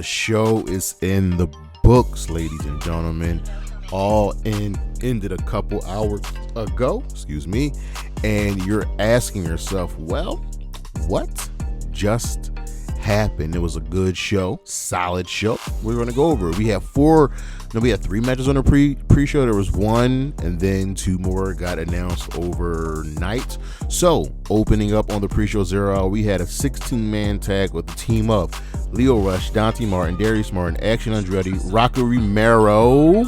The show is in the books, ladies and gentlemen. Ended a couple hours ago, and you're asking yourself, well, what just happened? It was a good show, solid show. We're going to go over it. We had 3 matches on the pre-show. There was one, and then 2 more got announced overnight. So, opening up on the pre-show 0 hour, we had a 16-man tag with the team of Lio Rush, Dante Martin, Darius Martin, Action Andretti, Rocco Romero,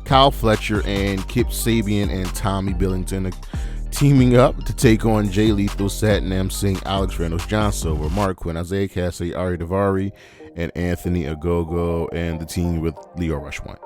Kyle Fletcher, and Kip Sabian and Tommy Billington teaming up to take on Jay Lethal, Satnam, Singh, Alex Reynolds, John Silver, MARQ, QUEN, Isaiah Cassidy, DAIVARI, and Anthony Ogogo, and the team with Lio Rush won.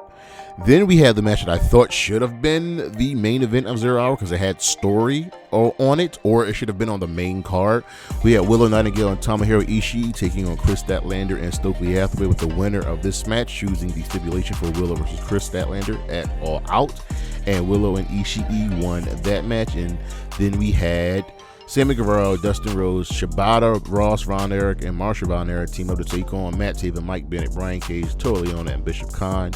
Then we had the match that I thought should have been the main event of 0 hour because it had story on it, or it should have been on the main card. We had Willow, Nightingale, and Tomohiro Ishii taking on Kris Statlander and Stokely Hathaway, with the winner of this match choosing the stipulation for Willow versus Kris Statlander at All Out. And Willow and Ishii won that match. And then we had Sammy Guevara, Dustin Rhodes, Shibata, Ross Von Erich, and Marshall Von Erich team up to take on Matt Taven, Mike Bennett, Brian Cage, Toa Leona, and Bishop Khan.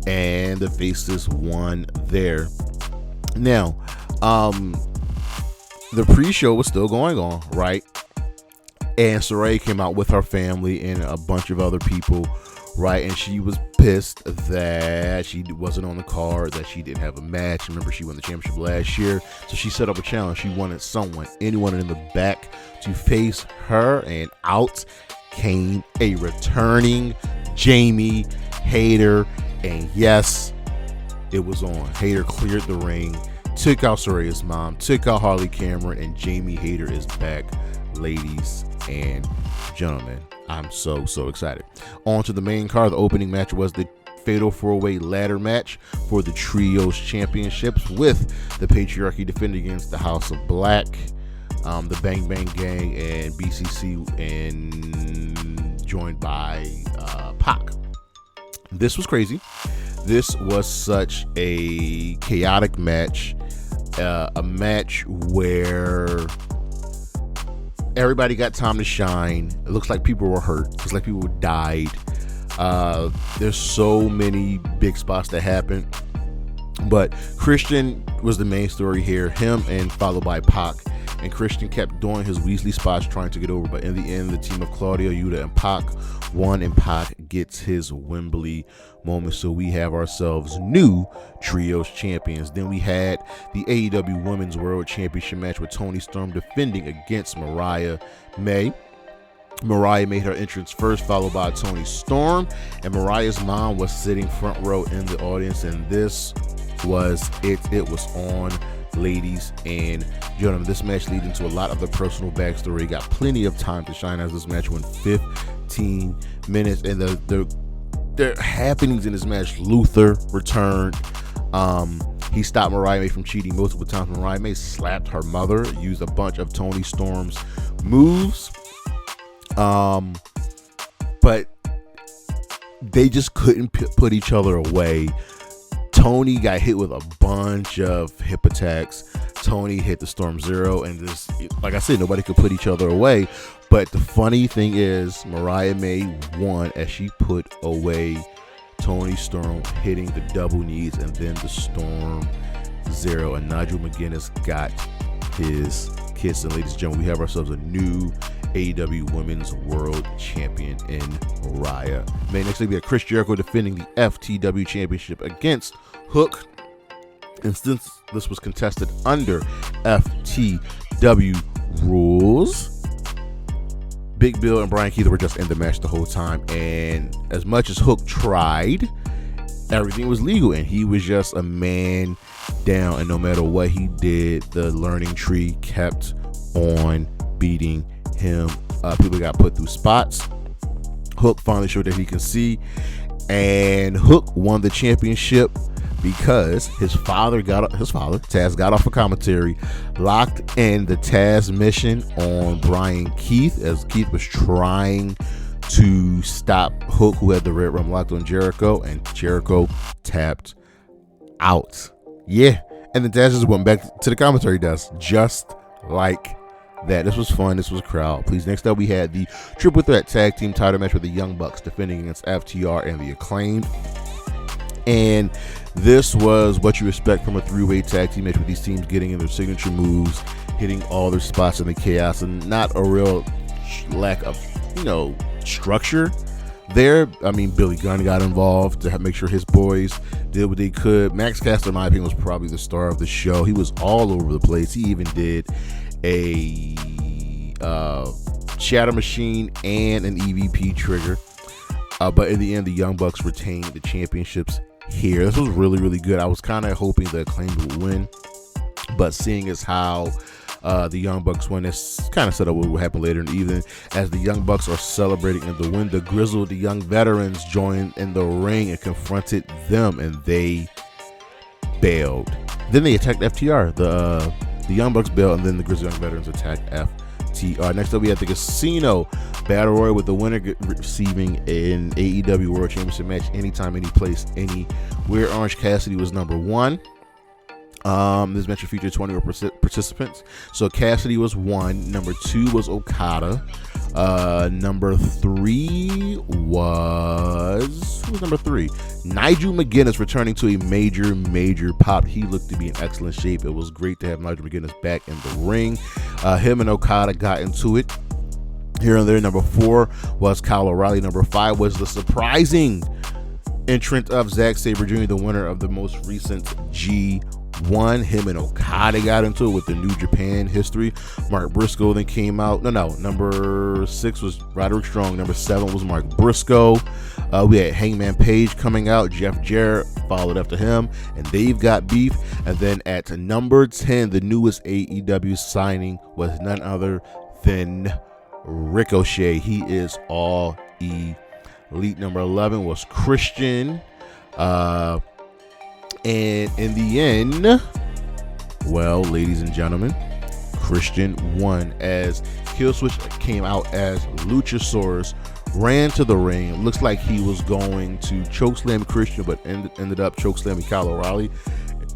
And the Faces won there. Now, the pre-show was still going on, right? And Saraya came out with her family and a bunch of other people, right? And she was pissed that she wasn't on the card, that she didn't have a match. Remember, she won the championship last year, so she set up a challenge. She wanted anyone in the back, to face her, and out came a returning Jamie Hayter. And yes, it was on. Hayter cleared the ring, took out Saraya's mom, took out Harley Cameron, and Jamie Hayter is back, ladies and gentlemen. I'm so excited. On to the main card. The opening match was the Fatal 4-Way ladder match for the Trios Championships, with the Patriarchy defending against the House of Black, the Bang Bang Gang, and BCC, and joined by Pac. This was crazy. This was such a chaotic match, a match where everybody got time to shine. It looks like people were hurt. It looks like people died. There's so many big spots that happened. But Christian was the main story here. Him and followed by Pac. And Christian kept doing his Weasley spots trying to get over. But in the end, the team of Claudio, Yuta, and Pac won, and Pac gets his Wembley moment. So we have ourselves new Trios champions. Then we had the AEW Women's World Championship match with Toni Storm defending against Mariah May. Mariah made her entrance first, followed by Toni Storm, and Mariah's mom was sitting front row in the audience, and this was it. It was on, ladies and gentlemen. This match leading to a lot of the personal backstory. Got plenty of time to shine as this match went 15 minutes, and the happenings in this match. Luther returned. He stopped Mariah May from cheating multiple times. Mariah May slapped her mother, used a bunch of Toni Storm's moves. But they just couldn't put each other away. Toni got hit with a bunch of hip attacks. Toni hit the Storm Zero, and just, like I said, nobody could put each other away. But the funny thing is, Mariah May won as she put away Toni Storm, hitting the double knees and then the Storm Zero. And Nigel McGuinness got his kiss. And ladies and gentlemen, we have ourselves a new AEW Women's World Champion in Mariah May. Next, we have Chris Jericho defending the FTW Championship against Hook. And since this was contested under FTW rules, Big Bill and Brian Keith were just in the match the whole time. And as much as Hook tried, everything was legal, and he was just a man down. And no matter what he did, the learning tree kept on beating him. People got put through spots. Hook finally showed that he can see, and Hook won the championship because his father Taz got off a commentary, locked in the Taz mission on Brian Keith as Keith was trying to stop Hook, who had the red rum locked on Jericho, and Jericho tapped out. Yeah, and the Taz just went back to the commentary desk just like that. This was fun. This was crowd please. Next up, we had the triple threat tag team title match with the Young Bucks defending against FTR and the Acclaimed. And this was what you expect from a three-way tag team match, with these teams getting in their signature moves, hitting all their spots in the chaos, and not a real lack of, structure there. I mean, Billy Gunn got involved to make sure his boys did what they could. Max Caster, in my opinion, was probably the star of the show. He was all over the place. He even did a Shatter Machine and an EVP trigger. But in the end, the Young Bucks retained the championships here. This was really, really good. I was kind of hoping the Acclaimed would win, but seeing as how the Young Bucks won, this kind of set up what would happen later in the evening. As the Young Bucks are celebrating in the win, the Grizzled, the Young Veterans, joined in the ring and confronted them, and they bailed. Then they attacked FTR. The Young Bucks bailed, and then the Grizzled Young Veterans attacked FTR. Next up, we had the Casino Battle Royal, with the winner receiving an AEW World Championship match anytime, any place, anywhere. Orange Cassidy was number one. This match featured 20 participants. So Cassidy was one. Number two was Okada. Number three was... Who was number three? Nigel McGuinness, returning to a major pop. He looked to be in excellent shape. It was great to have Nigel McGuinness back in the ring. Him and Okada got into it here and there. Number four was Kyle O'Reilly. Number five was the surprising entrant of Zack Sabre Jr., the winner of the most recent G1. Him and Okada got into it with the New Japan history. Mark Briscoe then came out. Number 6 was Roderick Strong. Number 7 was Mark Briscoe. We had Hangman Page coming out. Jeff Jarrett followed after him, and they've got beef. And then at number 10, the newest AEW signing was none other than Ricochet. He is all elite. Number 11 was Christian. And in the end, well, ladies and gentlemen, Christian won as Killswitch came out as Luchasaurus, ran to the ring. It looks like he was going to chokeslam Christian, but ended up chokeslamming Kyle O'Reilly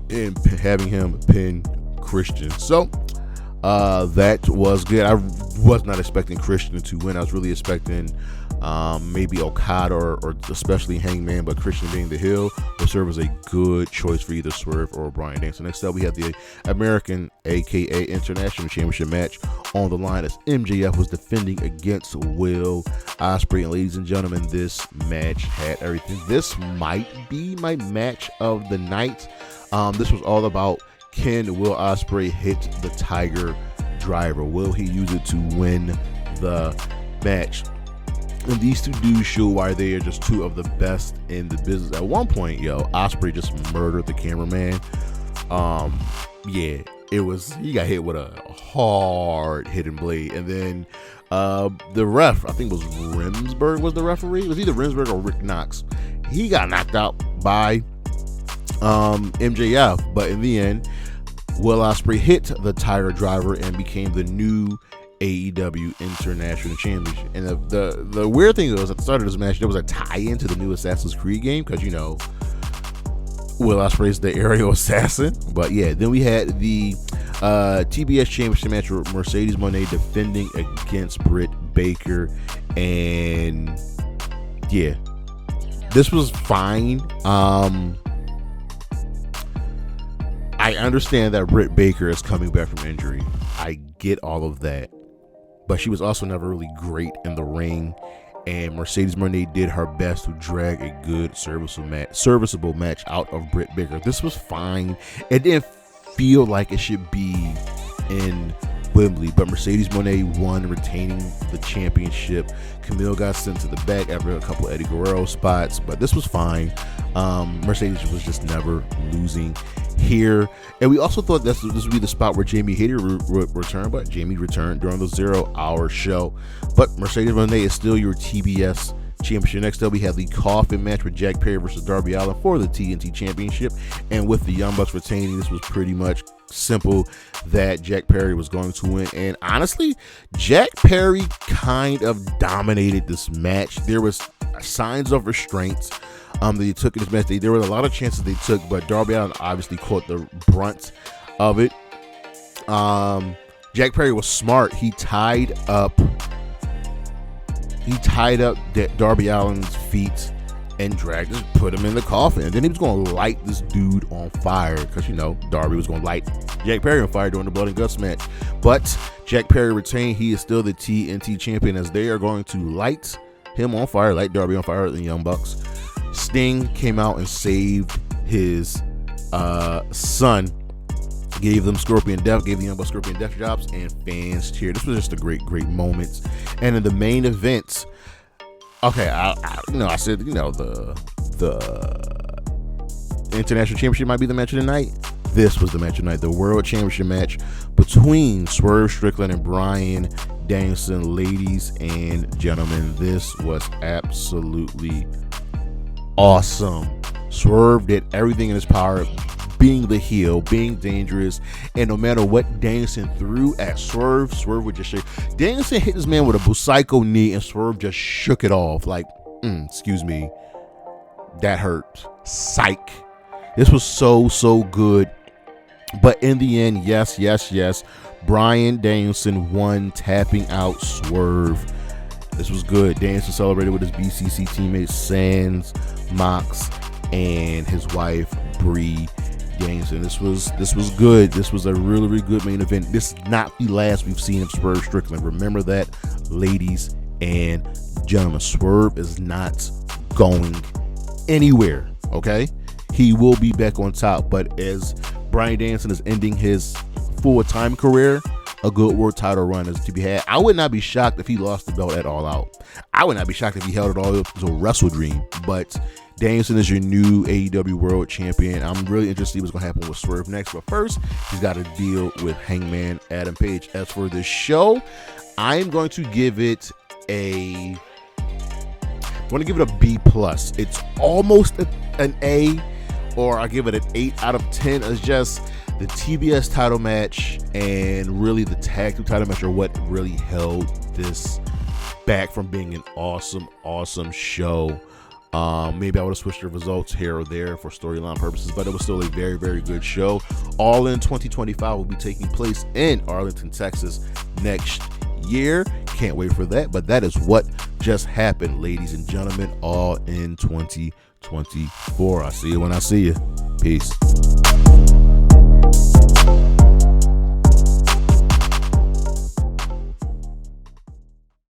and having him pin Christian. So that was good. I was not expecting Christian to win. I was really expecting maybe Okada or especially Hangman, but Christian being the heel would serve as a good choice for either Swerve or Bryan Danielson. Next up, we had the American, aka International Championship match on the line as MJF was defending against Will Ospreay. And ladies and gentlemen, this match had everything. This might be my match of the night. This was all about, can Will Ospreay hit the Tiger Driver? Will he use it to win the match? And these two dudes show why they are just two of the best in the business. At one point, Ospreay just murdered the cameraman. It was, he got hit with a hard hidden blade. And then the ref, I think it was Remsburg was the referee. It was either Remsburg or Rick Knox. He got knocked out by MJF, but in the end, Will Ospreay hit the Tiger Driver and became the new AEW International Champion. And the weird thing was, at the start of this match, there was a tie-in to the new Assassin's Creed game, because Will Ospreay's the aerial assassin. But yeah, then we had the TBS Championship match with Mercedes Moné defending against Britt Baker, and yeah, this was fine. I understand that Britt Baker is coming back from injury. I get all of that. But she was also never really great in the ring. And Mercedes Moné did her best to drag a good, serviceable match out of Britt Baker. This was fine. It didn't feel like it should be in Wembley. But Mercedes Moné won, retaining the championship. Camille got sent to the back after a couple Eddie Guerrero spots. But this was fine. Mercedes was just never losing here. And we also thought this would be the spot where Jamie Hayter would return, but Jamie returned during the 0 hour show. But Mercedes Moné is still your TBS championship. Next up, we have the coffin match with Jack Perry versus Darby Allin for the TNT championship. And with the Young Bucks retaining, this was pretty much simple that Jack Perry was going to win. And honestly, Jack Perry kind of dominated this match. There was signs of restraint that he took in this match. There were a lot of chances they took, but Darby Allin obviously caught the brunt of it. Jack Perry was smart. He tied up Darby Allin's feet and put him in the coffin. And then he was going to light this dude on fire because, you know, Darby was going to light Jack Perry on fire during the Blood and Guts match. But Jack Perry retained. He is still the TNT champion, as they are going to light him on fire, light Darby on fire, the Young Bucks. Sting came out and saved his son, gave them Scorpion Death, gave the Young Bucks Scorpion Death jobs, and fans cheered. This was just a great moment. And in the main event, okay, I said, you know, the International Championship might be the match of the night. This was the match of the night, the World Championship match between Swerve Strickland and Bryan Danielson. Ladies and gentlemen, this was absolutely awesome. Swerve did everything in his power, being the heel, being dangerous, and no matter what Danielson threw at Swerve would just shake. Danielson hit this man with a Busaiku knee, and Swerve just shook it off like, excuse me, that hurt. Psych. This was so good. But in the end, yes, Bryan Danielson won, tapping out Swerve. This was good. Danielson celebrated with his BCC teammates Sans, Mox, and his wife Bree Danielson. This was good. This was a really good main event. This is not the last we've seen of Swerve Strickland. Remember that, ladies and gentlemen. Swerve is not going anywhere. Okay, he will be back on top. But as Bryan Danielson is ending his full-time career, a good world title run is to be had. I would not be shocked if he lost the belt at All Out. I would not be shocked if he held it all up until Wrestle Dream. But Danielson is your new AEW World Champion. I'm really interested to see what's going to happen with Swerve next. But first, he's got to deal with Hangman Adam Page. As for this show, I'm going to give it a B+. It's almost an A, or I give it an 8 out of 10. It's just the TBS title match and really the tag team title match are what really held this back from being an awesome show. Maybe I would have switched the results here or there for storyline purposes, but it was still a very good show. All In 2025 will be taking place in Arlington, Texas next year. Can't wait for that. But that is what just happened, ladies and gentlemen. All In 2024. I'll see you when I see you. Peace.